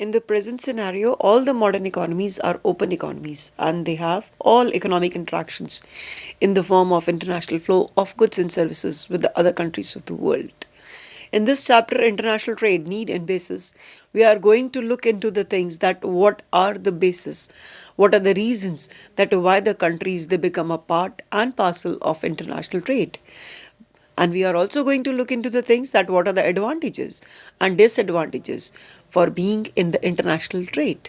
In the present scenario, all the modern economies are open economies and they have all economic interactions in the form of international flow of goods and services with the other countries of the world. In this chapter, International Trade, Need and Basis, we are going to look into the things that what are the basis, what are the reasons that why the countries they become a part and parcel of international trade. And we are also going to look into the things that what are the advantages and disadvantages for being in the international trade.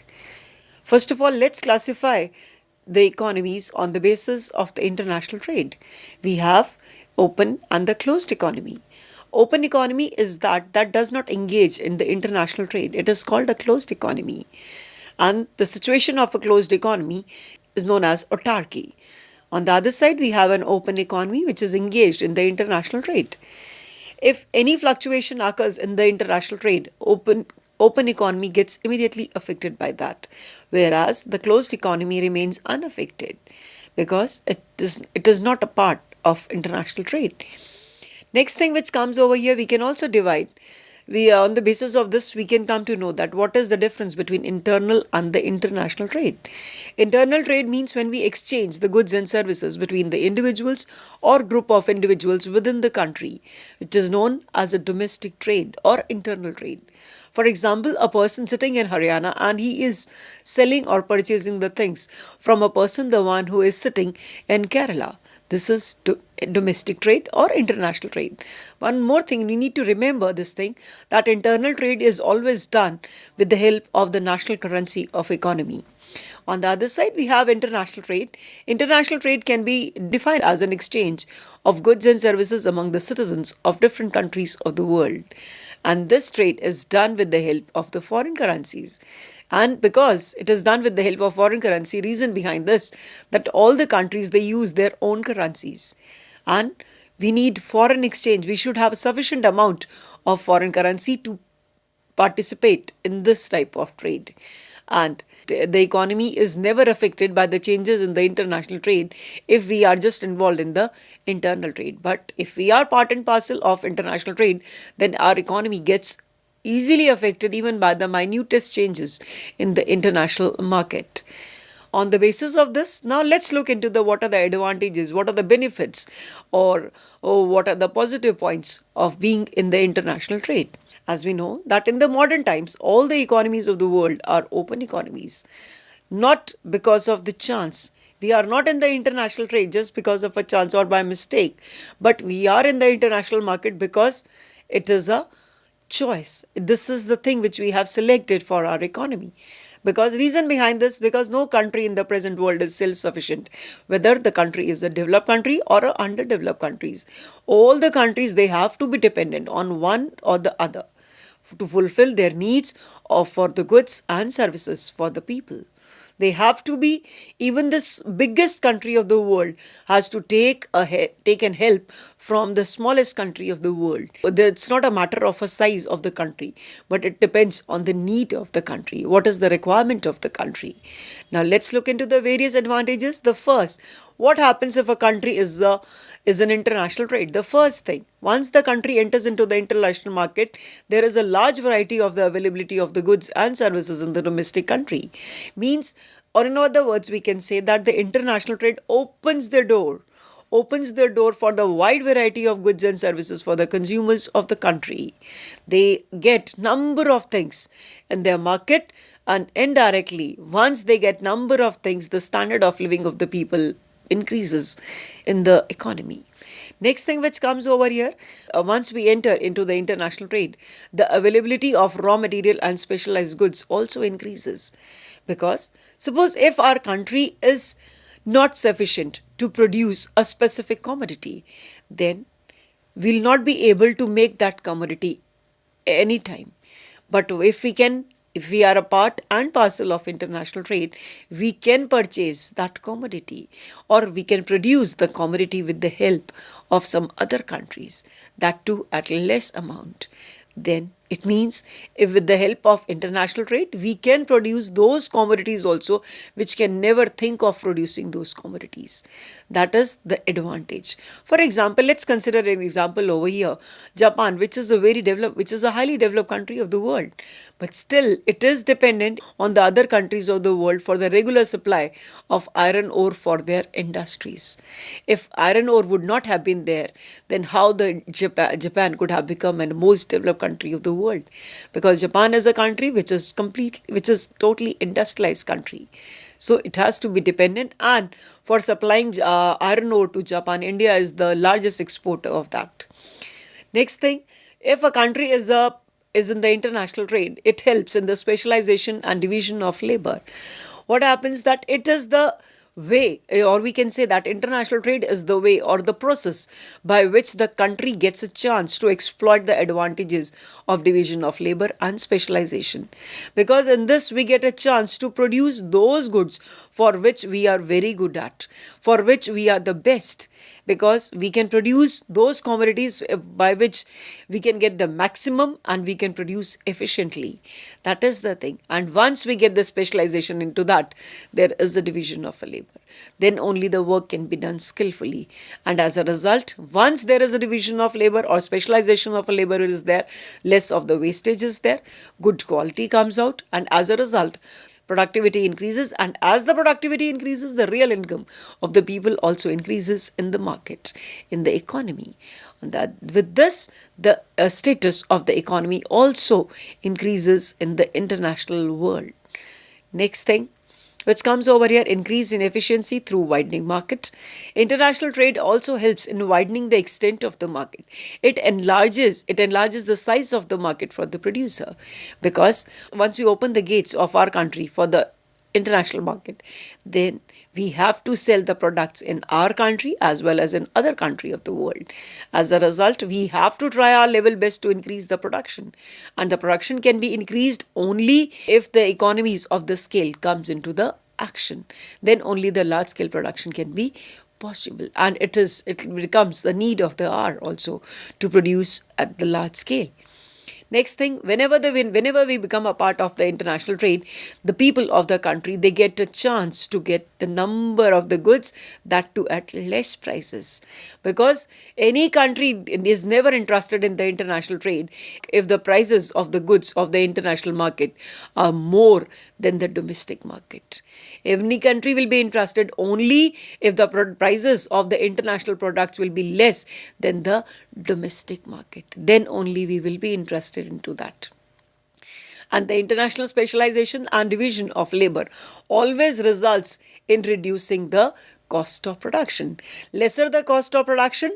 First of all, let's classify the economies on the basis of the international trade. We have open and the closed economy. Open economy is that does not engage in the international trade. It is called a closed economy. And the situation of a closed economy is known as autarky. On the other side, we have an open economy which is engaged in the international trade. If any fluctuation occurs in the international trade, open economy gets immediately affected by that, whereas the closed economy remains unaffected because it is not a part of international trade. Next thing which comes over here, we can also divide. On the basis of this, we can come to know that what is the difference between internal and the international trade. Internal trade means when we exchange the goods and services between the individuals or group of individuals within the country, which is known as a domestic trade or internal trade. For example, a person sitting in Haryana and he is selling or purchasing the things from a person, the one who is sitting in Kerala. This is domestic trade or international trade. One more thing, we need to remember this thing, that internal trade is always done with the help of the national currency of economy. On the other side, we have international trade. International trade can be defined as an exchange of goods and services among the citizens of different countries of the world. And this trade is done with the help of the foreign currencies. And because it is done with the help of foreign currency, reason behind this, that all the countries, they use their own currencies. And we need foreign exchange. We should have a sufficient amount of foreign currency to participate in this type of trade. And the economy is never affected by the changes in the international trade if we are just involved in the internal trade. But if we are part and parcel of international trade, then our economy gets easily affected even by the minutest changes in the international market. On the basis of this, now let's look into what are the advantages, what are the benefits, or what are the positive points of being in the international trade. As we know that in the modern times, all the economies of the world are open economies. Not because of the chance. We are not in the international trade just because of a chance or by mistake. But we are in the international market because it is a choice. This is the thing which we have selected for our economy. Because reason behind this, because no country in the present world is self-sufficient, whether the country is a developed country or a underdeveloped countries. All the countries, they have to be dependent on one or the other to fulfill their needs for the goods and services for the people. They have to be, even this biggest country of the world has to take and help from the smallest country of the world. It's not a matter of a size of the country, but it depends on the need of the country. What is the requirement of the country? Now let's look into the various advantages. The first, what happens if a country is an international trade? The first thing, once the country enters into the international market, there is a large variety of the availability of the goods and services in the domestic country. Means, or in other words, we can say that the international trade opens the door for the wide variety of goods and services for the consumers of the country. They get number of things in their market, and indirectly, once they get number of things, the standard of living of the people increases in the economy. Next thing which comes over here, once we enter into the international trade, the availability of raw material and specialized goods also increases. Because suppose if our country is not sufficient to produce a specific commodity, then we'll not be able to make that commodity anytime. But if we are a part and parcel of international trade, we can purchase that commodity, or we can produce the commodity with the help of some other countries, that too at less amount. Then It means if with the help of international trade, we can produce those commodities also which can never think of producing those commodities. That is the advantage. For example, let's consider an example over here. Japan, which is a highly developed country of the world, but still it is dependent on the other countries of the world for the regular supply of iron ore for their industries. If iron ore would not have been there, then how the Japan could have become a most developed country of the world? Because Japan is a country which is totally industrialized country. So it has to be dependent, and for supplying iron ore to Japan, India is the largest exporter of that. Next thing, if a country is in the international trade, it helps in the specialization and division of labor. What happens that it is the way, or we can say that international trade is the way or the process by which the country gets a chance to exploit the advantages of division of labor and specialization, because in this we get a chance to produce those goods for which we are very good at, for which we are the best, because we can produce those commodities by which we can get the maximum and we can produce efficiently. That is the thing. And once we get the specialization into that, there is a division of a labor. Then only the work can be done skillfully. And as a result, once there is a division of labor or specialization of a labor is there, less of the wastage is there, good quality comes out, and as a result, productivity increases, and as the productivity increases, the real income of the people also increases in the market, in the economy. And that with this, the status of the economy also increases in the international world. Next thing, which comes over here, increase in efficiency through widening market. International trade also helps in widening the extent of the market. It enlarges the size of the market for the producer, because once we open the gates of our country for the international market, then we have to sell the products in our country as well as in other country of the world. As a result, we have to try our level best to increase the production, and the production can be increased only if the economies of the scale comes into the action. Then only the large scale production can be possible, and it becomes the need of the hour also to produce at the large scale. Next thing, whenever we become a part of the international trade, the people of the country, they get a chance to get the number of the goods, that too at less prices. Because any country is never interested in the international trade if the prices of the goods of the international market are more than the domestic market. Any country will be interested only if the prices of the international products will be less than the domestic market. Then only we will be interested into that. And the international specialization and division of labor always results in reducing the cost of production. Lesser the cost of production,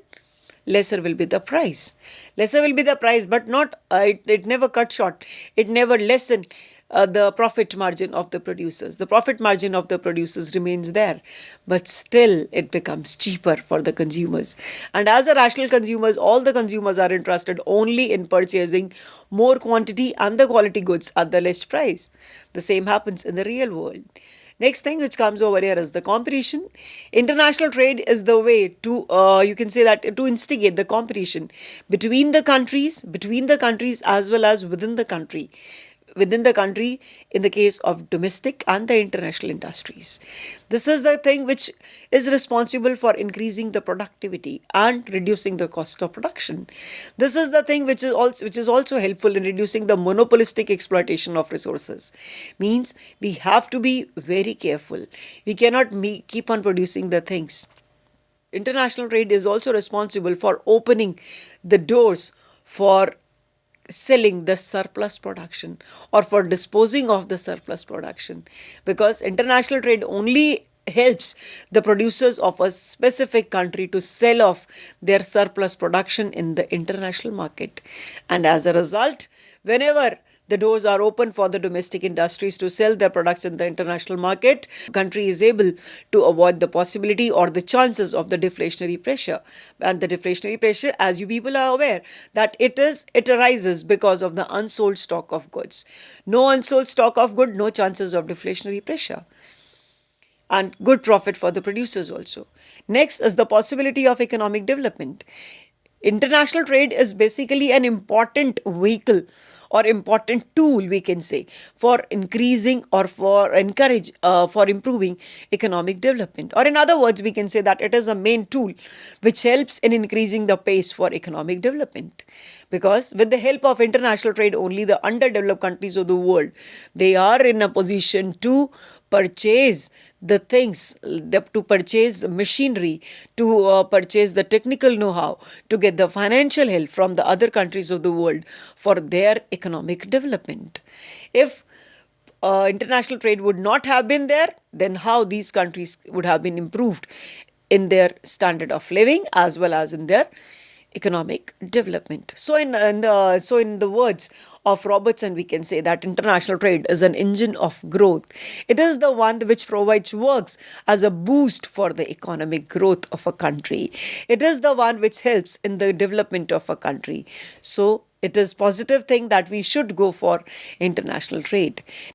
lesser will be the price. Lesser will be the price, but not it never cut short. It never lessen the profit margin of the producers. The profit margin of the producers remains there, but still it becomes cheaper for the consumers. And as a rational consumers, all the consumers are interested only in purchasing more quantity and the quality goods at the less price. The same happens in the real world. Next thing which comes over here is the competition. International trade is the way to, you can say that, to instigate the competition between the countries as well as within the country in the case of domestic and the international industries. This is the thing which is responsible for increasing the productivity and reducing the cost of production. This is the thing which is also helpful in reducing the monopolistic exploitation of resources. Means we have to be very careful. We cannot keep on producing the things. International trade is also responsible for opening the doors for selling the surplus production or for disposing of the surplus production, because international trade only helps the producers of a specific country to sell off their surplus production in the international market. And as a result, whenever the doors are open for the domestic industries to sell their products in the international market, the country is able to avoid the possibility or the chances of the deflationary pressure. And the deflationary pressure, as you people are aware, that it arises because of the unsold stock of goods. No unsold stock of goods, no chances of deflationary pressure. And good profit for the producers also. Next is the possibility of economic development. International trade is basically an important vehicle or important tool, we can say, for increasing or for encourage for improving economic development. Or in other words, we can say that it is a main tool which helps in increasing the pace for economic development. Because with the help of international trade, only the underdeveloped countries of the world, they are in a position to purchase the things, to purchase machinery, to purchase the technical know-how, to get the financial help from the other countries of the world for their economic development. If international trade would not have been there, then how these countries would have been improved in their standard of living as well as in their economic development. So in the words of Robertson, we can say that international trade is an engine of growth. It is the one which provides works as a boost for the economic growth of a country. It is the one which helps in the development of a country. So it is positive thing that we should go for international trade.